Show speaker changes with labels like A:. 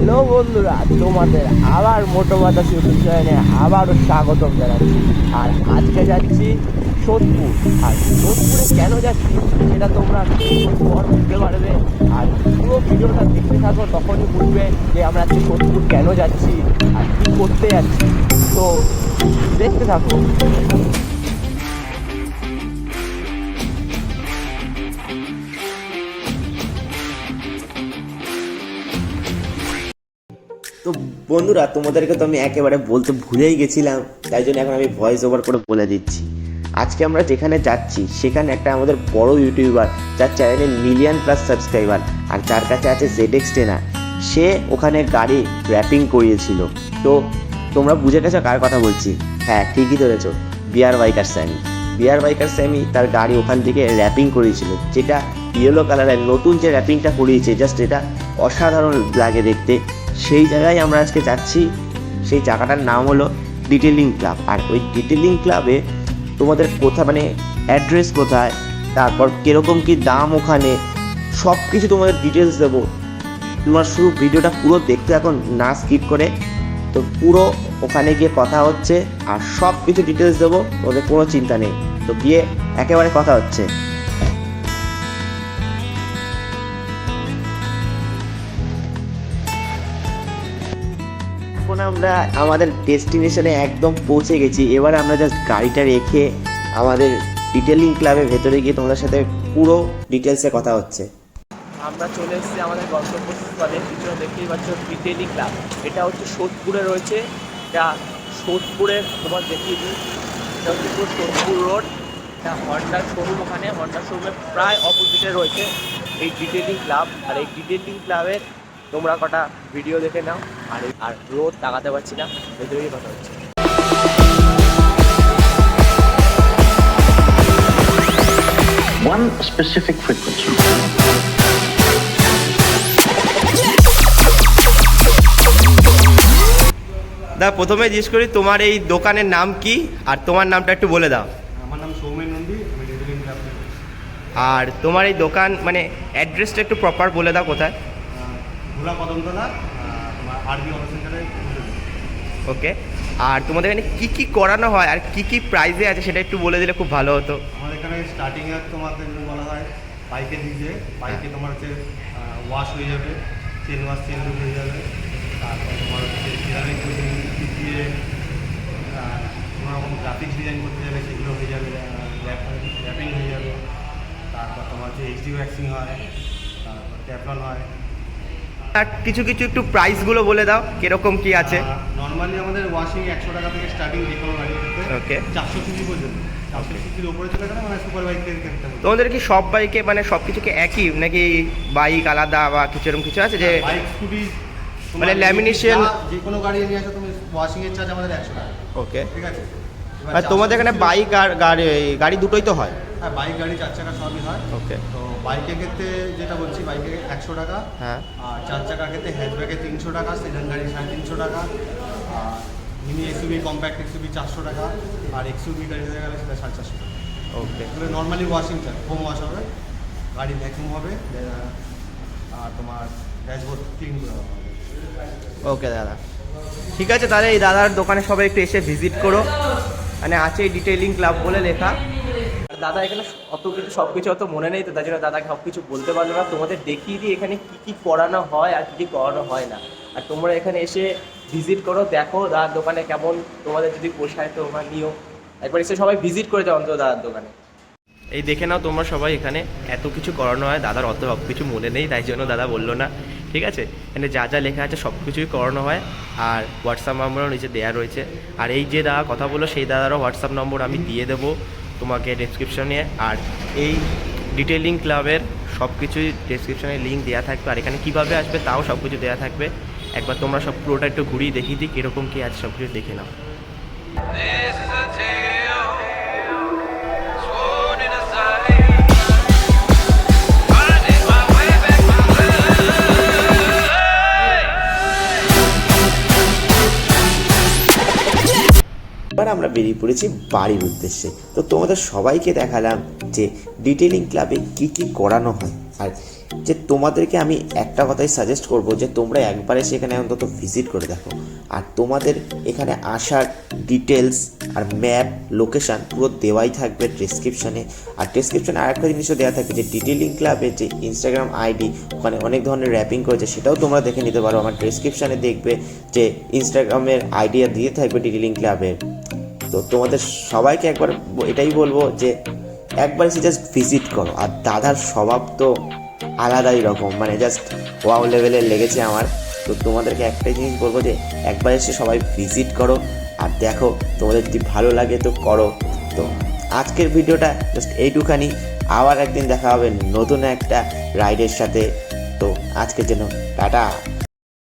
A: Hello বন্ধুরা, তোমাদের আবার মোটো বাতাস ইউটিউব চ্যানেলে আবারও স্বাগতম জানাচ্ছি। আর আজকে যাচ্ছি সোদপুর। আর সোদপুরে কেন যাচ্ছি সেটা তোমরা পর বুঝতে পারবে। আর পুরো ভিডিওটা দেখতে থাকো, তখনই বুঝবে যে আমরা আজকে সোদপুর কেন যাচ্ছি আর কী করতে যাচ্ছি। তো দেখতে থাকো। তো বন্ধুরা, তোমাদেরকে তো আমি একেবারে বলতে ভুলেই গেছিলাম, তাই জন্য এখন আমি ভয়েস ওভার করে বলে দিচ্ছি। আজকে আমরা যেখানে যাচ্ছি সেখানে একটা আমাদের বড় ইউটিউবার, যার চ্যানেলে মিলিয়ন প্লাস সাবস্ক্রাইবার আর যার কাছে আছে ZX10, সে ওখানে গাড়ি র্যাপিং করিয়েছিল। তো তোমরা বুঝে গেছো কার কথা বলছি। হ্যাঁ, ঠিকই ধরেছো, বিআর বাইকার স্যামি। বিআর বাইকার স্যামি তার গাড়ি ওখান থেকে র্যাপিং করিয়েছিল, যেটা ইয়েলো কালারের নতুন যে র্যাপিংটা করিয়েছে, জাস্ট এটা অসাধারণ লাগে দেখতে। সেই জায়গায় আমরা আজকে যাচ্ছি। সেই জায়গাটার নাম হলো ডিটেলিং ক্লাব। আর ওই ডিটেলিং ক্লাবে তোমাদের কোথায়, মানে অ্যাড্রেস কোথায়, তারপর কীরকম কী দাম, ওখানে সব কিছু তোমাদের ডিটেলস দেবো। তোমার শুধু ভিডিওটা পুরো দেখতে এখন, না স্কিপ করে। তো পুরো ওখানে গিয়ে কথা হচ্ছে আর সব কিছু ডিটেলস দেবো, ওদের কোনো চিন্তা নেই। তো গিয়ে একেবারে কথা হচ্ছে। এখন আমরা আমাদের ডেস্টিনেশনে একদম পৌঁছে গেছি। এবার আমরা জাস্ট গাড়িটা রেখে আমাদের ডিটেলিং ক্লাবের ভেতরে গিয়ে তোমাদের সাথে পুরো ডিটেলসে কথা হচ্ছে। আমরা চলে এসেছি আমাদের গন্তব্যস্থলে। পিছনে দেখতেই পাচ্ছ ডিটেলিং ক্লাব। এটা হচ্ছে সোদপুরে রয়েছে। এটা সোদপুরের, তোমার দেখিয়ে দিই, এটা হচ্ছে পুরো সোদপুর রোড। এটা হন্ডার শোরুম, ওখানে হন্ডার শোরুমের প্রায় অপোজিটে রয়েছে এই ডিটেলিং ক্লাব। আর এই ডিটেলিং ক্লাবের তোমরা কটা ভিডিও দেখে নাও। আর রোড তাকাতে পারছি না, ভেতরেই কথা হচ্ছে।
B: One specific frequency.
A: প্রথমে জিজ্ঞেস করি, তোমার এই দোকানের নাম কি আর তোমার নামটা একটু বলে দাও।
C: আমার নাম সৌমেন নন্দী, আমি ডিটেলিং ক্লাব।
A: আর তোমার এই দোকান, মানে অ্যাড্রেসটা একটু প্রপার বলে দাও, কোথায়?
C: ভোলা কদমতলা, তোমার আরবি অটো সেন্টারে।
A: ওকে। আর তোমাদের এখানে কী কী করানো হয় আর কী কী প্রাইসে আছে সেটা একটু বলে দিলে খুব ভালো হতো।
C: আমাদের এখানে স্টার্টিংয়ে তোমাদের বলা হয় বাইকে দিতে, বাইকে তোমার হচ্ছে ওয়াশ হয়ে যাবে, চেন ওয়াশ, চেন লুক হয়ে যাবে। তারপর তোমার হচ্ছে সিরামিক দিয়ে কোনো রকম গ্রাফিক্স ডিজাইন করতে যাবে, সেগুলো হয়ে যাবে, র্যাপিং হয়ে যাবে। তারপর তোমার হচ্ছে HD ওয়্যাক্সিং হয়, তারপর ট্যাফলন হয়।
A: আর কিছু কিছু একটু প্রাইসগুলো বলে দাও, কীরকম কী আছে।
C: নর্মালি আমাদের ওয়াশিং 100 টাকা থেকে স্টার্টিং, যে কোনো গাড়ি করতে।
A: ওকে।
C: 400 সিসি পর্যন্ত, 400 সিসির ওপরে চলে গেলে মানে সুপার বাইক থেকে কিনতে হবে।
A: তোমাদের কি সব বাইকে, মানে সব কিছুকে একই, নাকি বাইক আলাদা বা কিছু এরকম কিছু আছে যে
C: বাইক, স্কুটি,
A: মানে ল্যামিনেশন?
C: যে কোনো গাড়ি নিয়ে আসো তুমি, ওয়াশিং এর চার্জ আমাদের 100 টাকা।
A: ওকে।
C: ঠিক আছে।
A: আর তোমাদের এখানে বাইক আর গাড়ি দুটোই তো হয়?
C: হ্যাঁ, বাইক গাড়ি 4 চাকা সবই হয়।
A: ওকে।
C: তো বাইকের ক্ষেত্রে যেটা বলছি, বাইকে 100 টাকা।
A: হ্যাঁ।
C: আর 4 চাকার ক্ষেত্রে হ্যাচব্যাকে 300 টাকা, সেডান গাড়ি 350 টাকা, আর মিনি এসইউভি, কম্প্যাক্ট এসইউভি 400 টাকা, আর এক্সইউভি গাড়ি হয়ে গেলে সেটা 450 টাকা।
A: ওকে।
C: এগুলো normally washing charge, home wash হবে, গাড়ি ভ্যাকুম হবে, আর তোমার ড্যাশবোর্ড ক্লিন করা হবে।
A: ওকে দাদা, ঠিক আছে। তাহলে এই দাদার দোকানে সবাই একটু এসে ভিজিট করো। মানে আছে ডিটেলিং ক্লাব বলে লেখা। আর দাদা এখানে অত কিছু, সব কিছু অত মনে নেই, তো তার জন্য দাদাকে সব কিছু বলতে পারলো না। তোমাদের দেখিয়ে দিই এখানে কী কী করানো হয় আর কী কী করানো হয় না। আর তোমরা এখানে এসে ভিজিট করো, দেখো দাদার দোকানে কেমন, তোমাদের যদি পোষায় তোমরা নিও। একবার এসে সবাই ভিজিট করে যাও অন্তত দাদার দোকানে। এই দেখে নাও তোমরা সবাই, এখানে এত কিছু করানো হয়। দাদার অত সব কিছু মনে নেই, তাই জন্য দাদা বললো না। ঠিক আছে, এখানে যা যা লেখা আছে সব কিছুই করানো হয়। আর হোয়াটসঅ্যাপ নম্বরও নিচে দেওয়া রয়েছে। আর এই যে দাদা কথা বললো, সেই দাদারও হোয়াটসঅ্যাপ নম্বর আমি দিয়ে দেবো তোমাকে ডেসক্রিপশনে। আর এই ডিটেলিং ক্লাবের সব কিছুই ডেসক্রিপশনে লিঙ্ক দেওয়া থাকবে। আর এখানে কীভাবে আসবে তাও সব কিছু দেওয়া থাকবে। একবার তোমরা সব পুরোটা একটু ঘুরিয়ে দেখিয়ে দিই কীরকম কী আছে, সব কিছু দেখে নাও। এবার আমরা বেরিয়ে পড়েছি বাড়ির উদ্দেশ্যে। তো তোমাদের সবাইকে দেখালাম যে ডিটেলিং ক্লাবে কী কী করানো হয়। আর যে তোমাদেরকে আমি একটা কথাই সাজেস্ট করব যে তোমরা একবারে সেখানে অন্তত ভিজিট করে দেখো। আর তোমাদের এখানে আসার ডিটেলস আর ম্যাপ লোকেশান পুরো দেওয়াই থাকবে ডেসক্রিপশানে। আর ডেসক্রিপশানে আরেকটা জিনিসও দেওয়া থাকবে যে ডিটেলিং ক্লাবের যে ইনস্টাগ্রাম আইডি, ওখানে অনেক ধরনের র্যাপিং করেছে, সেটাও তোমরা দেখে নিতে পারো। আমার ডেসক্রিপশানে দেখবে যে ইনস্টাগ্রামের আইডিয়া দিয়ে থাকবে ডিটেলিং ক্লাবের। তো তোমাদের সবাইকে একবার এটাই বলবো যে একবার এসে জাস্ট ভিজিট করো। আর দাদার স্বভাব তো আলাদাই রকম, মানে জাস্ট ওয়াও লেভেলের লেগেছে আমার। তো তোমাদেরকে একটাই জিনিস বলবো যে একবার এসে সবাই ভিজিট করো আর দেখো, তোমাদের যদি ভালো লাগে তো করো। তো আজকের ভিডিওটা জাস্ট এইটুখানি, আবার একদিন দেখা হবে নতুন একটা রাইডের সাথে। তো আজকের জন্য টাটা।